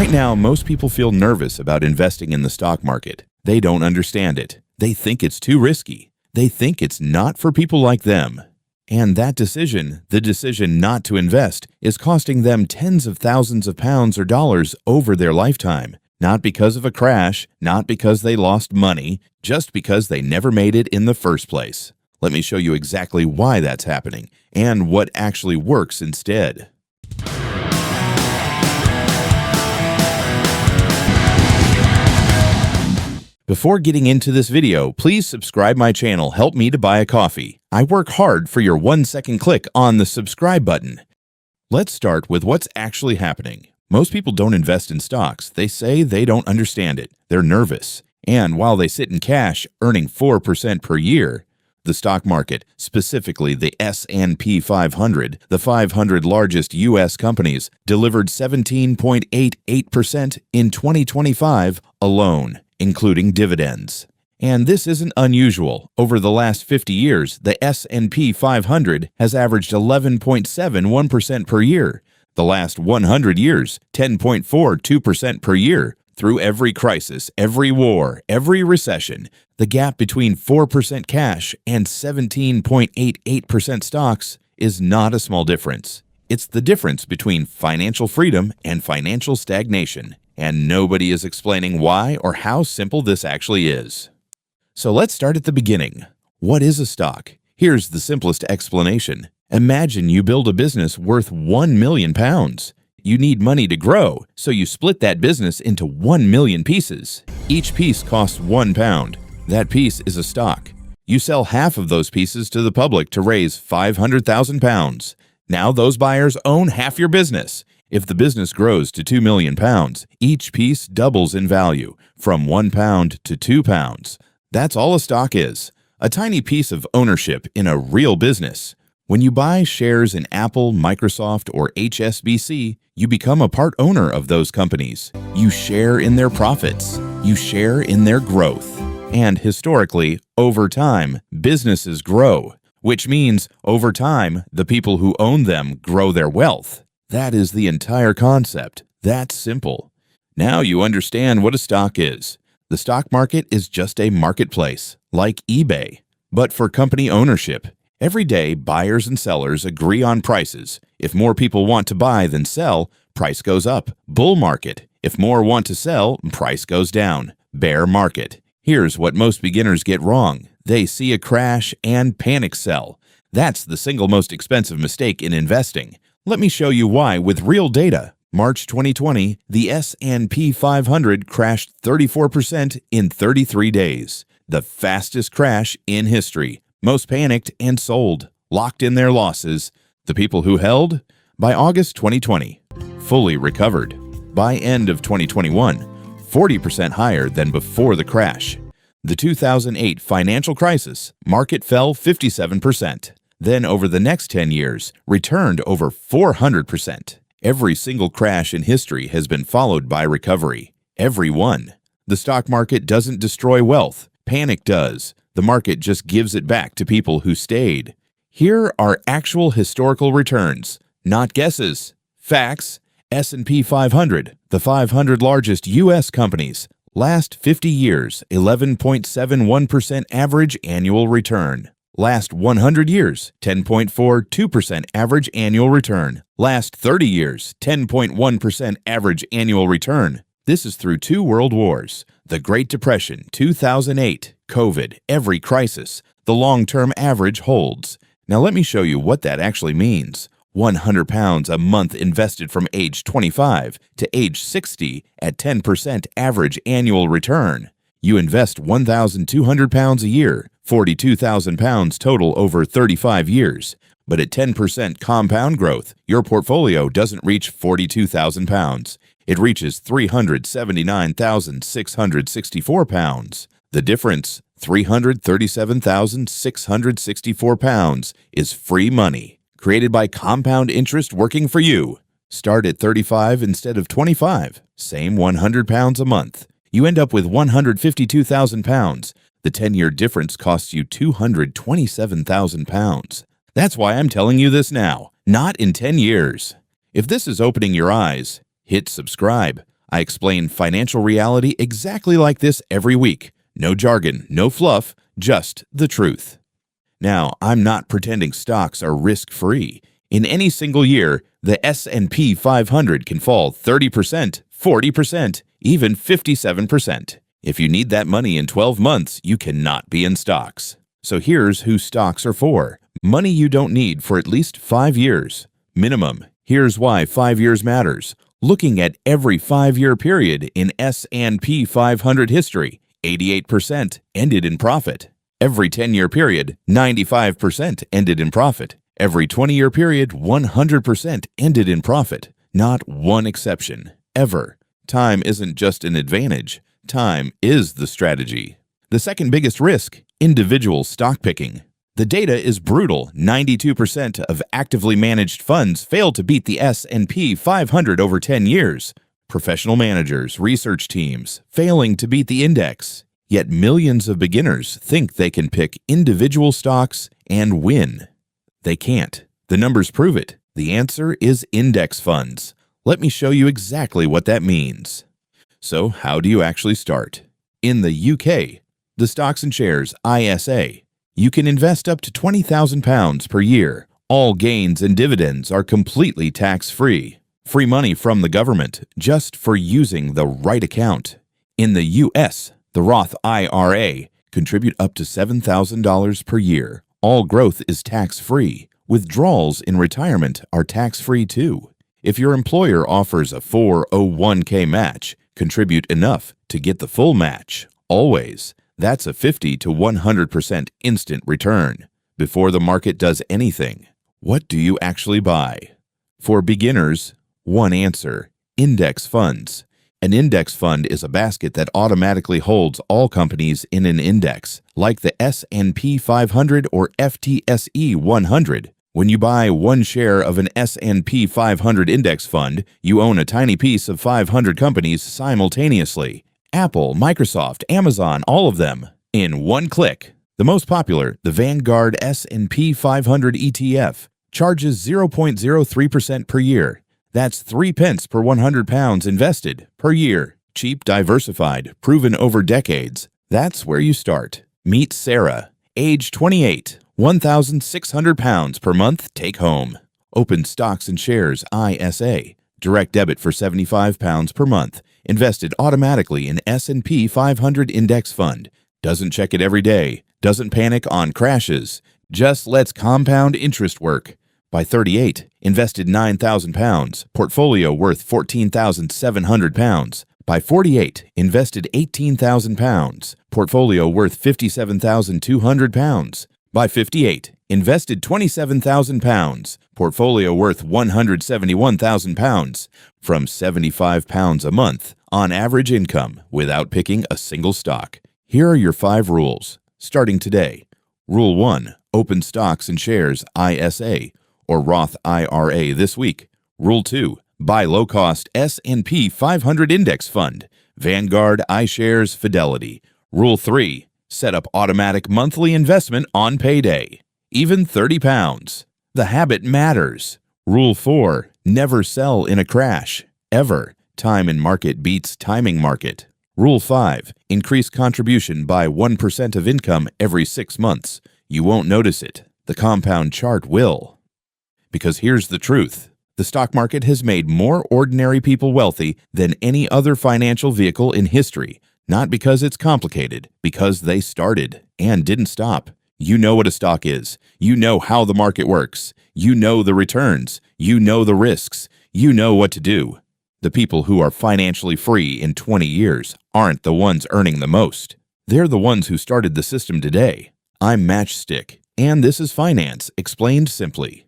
Right now, most people feel nervous about investing in the stock market. They don't understand it. They think it's too risky. They think it's not for people like them. And that decision, the decision not to invest, is costing them tens of thousands of pounds or dollars over their lifetime. Not because of a crash, not because they lost money, just because they never made it in the first place. Let me show you exactly why that's happening and what actually works instead. Before getting into this video, please subscribe my channel. Help me to buy a coffee. I work hard for your 1-second click on the subscribe button. Let's start with what's actually happening. Most people don't invest in stocks. They say they don't understand it. They're nervous. And while they sit in cash, earning 4% per year, the stock market, specifically the S&P 500, the 500 largest U.S. companies, delivered 17.88% in 2025 alone, including dividends. And this isn't unusual. Over the last 50 years, the S&P 500 has averaged 11.71% per year. The last 100 years, 10.42% per year. Through every crisis, every war, every recession, the gap between 4% cash and 17.88% stocks is not a small difference. It's the difference between financial freedom and financial stagnation, and nobody is explaining why or how simple this actually is. So let's start at the beginning. What is a stock? Here's the simplest explanation. Imagine you build a business worth £1 million. You need money to grow, so you split that business into 1 million pieces. Each piece costs £1. That piece is a stock. You sell half of those pieces to the public to raise £500,000. Now those buyers own half your business. If the business grows to £2 million, each piece doubles in value, from £1 to £2. That's all a stock is, a tiny piece of ownership in a real business. When you buy shares in Apple, Microsoft, or HSBC, you become a part owner of those companies. You share in their profits. You share in their growth. And historically, over time, businesses grow, which means over time, the people who own them grow their wealth. That is the entire concept. That's simple. Now you understand what a stock is. The stock market is just a marketplace, like eBay, but for company ownership. Every day, buyers and sellers agree on prices. If more people want to buy than sell, price goes up. Bull market. If more want to sell, price goes down. Bear market. Here's what most beginners get wrong. They see a crash and panic sell. That's the single most expensive mistake in investing. Let me show you why with real data. March 2020, the S&P 500 crashed 34% in 33 days. The fastest crash in history. Most panicked and sold, locked in their losses. The people who held? By August 2020, fully recovered. By end of 2021, 40% higher than before the crash. The 2008 financial crisis, market fell 57%. Then over the next 10 years, returned over 400%. Every single crash in history has been followed by recovery. Every one. The stock market doesn't destroy wealth. Panic does. The market just gives it back to people who stayed. Here are actual historical returns, not guesses. Facts. S&P 500, the 500 largest U.S. companies. Last 50 years, 11.71% average annual return. Last 100 years, 10.42% average annual return. Last 30 years, 10.1% average annual return. This is through 2 world wars, the Great Depression, 2008, COVID, every crisis. The long-term average holds. Now let me show you what that actually means. £100 a month invested from age 25 to age 60 at 10% average annual return. You invest £1,200 a year, £42,000 total over 35 years. But at 10% compound growth, your portfolio doesn't reach £42,000. It reaches £379,664. The difference, £337,664, is free money, created by compound interest working for you. Start at 35 instead of 25, same £100 a month. You end up with £152,000. The 10-year difference costs you £227,000. That's why I'm telling you this now, not in 10 years. If this is opening your eyes, hit subscribe. I explain financial reality exactly like this every week. No jargon, no fluff, just the truth. Now, I'm not pretending stocks are risk-free. In any single year, the S&P 500 can fall 30%, 40%, even 57%. If you need that money in 12 months, you cannot be in stocks. So here's who stocks are for. Money you don't need for at least 5 years. Minimum. Here's why 5 years matters. Looking at every 5-year period in S&P 500 history, 88% ended in profit. Every 10-year period, 95% ended in profit. Every 20-year period, 100% ended in profit. Not one exception, ever. Time isn't just an advantage. Time is the strategy. The second biggest risk, individual stock picking. The data is brutal. 92% of actively managed funds fail to beat the S&P 500 over 10 years. Professional managers, research teams, failing to beat the index. Yet millions of beginners think they can pick individual stocks and win. They can't. The numbers prove it. The answer is index funds. Let me show you exactly what that means. So, how do you actually start? In the UK, the Stocks and Shares ISA, you can invest up to £20,000 per year. All gains and dividends are completely tax-free. Free money from the government just for using the right account. In the US, the Roth IRA, contribute up to $7,000 per year. All growth is tax-free. Withdrawals in retirement are tax-free too. If your employer offers a 401k match, contribute enough to get the full match. Always. That's a 50 to 100% instant return. Before the market does anything, what do you actually buy? For beginners, one answer: index funds. An index fund is a basket that automatically holds all companies in an index, like the S&P 500 or FTSE 100. When you buy one share of an S&P 500 index fund, you own a tiny piece of 500 companies simultaneously. Apple, Microsoft, Amazon, all of them, in one click. The most popular, the Vanguard S&P 500 ETF, charges 0.03% per year. That's 3 pence per £100 invested per year. Cheap, diversified, proven over decades. That's where you start. Meet Sarah, age 28, £1,600 per month take home. Open Stocks and Shares ISA. Direct debit for £75 per month. Invested automatically in S&P 500 index fund. Doesn't check it every day. Doesn't panic on crashes. Just lets compound interest work. By 38, invested £9,000. Portfolio worth £14,700. By 48, invested £18,000. Portfolio worth £57,200. By 58, invested £27,000. Portfolio worth £171,000. From £75 a month on average income without picking a single stock. Here are your 5 rules, starting today. Rule 1. Open Stocks and Shares ISA or Roth IRA this week. Rule 2. Buy low-cost S&P 500 index fund, Vanguard, iShares, Fidelity. Rule 3. Set up automatic monthly investment on payday, even £30. The habit matters. Rule 4. Never sell in a crash, ever. Time in market beats timing market. Rule 5. Increase contribution by 1% of income every 6 months. You won't notice it. The compound chart will. Because here's the truth. The stock market has made more ordinary people wealthy than any other financial vehicle in history. Not because it's complicated, because they started and didn't stop. You know what a stock is. You know how the market works. You know the returns. You know the risks. You know what to do. The people who are financially free in 20 years aren't the ones earning the most. They're the ones who started the system today. I'm Matchstick, and this is finance explained simply.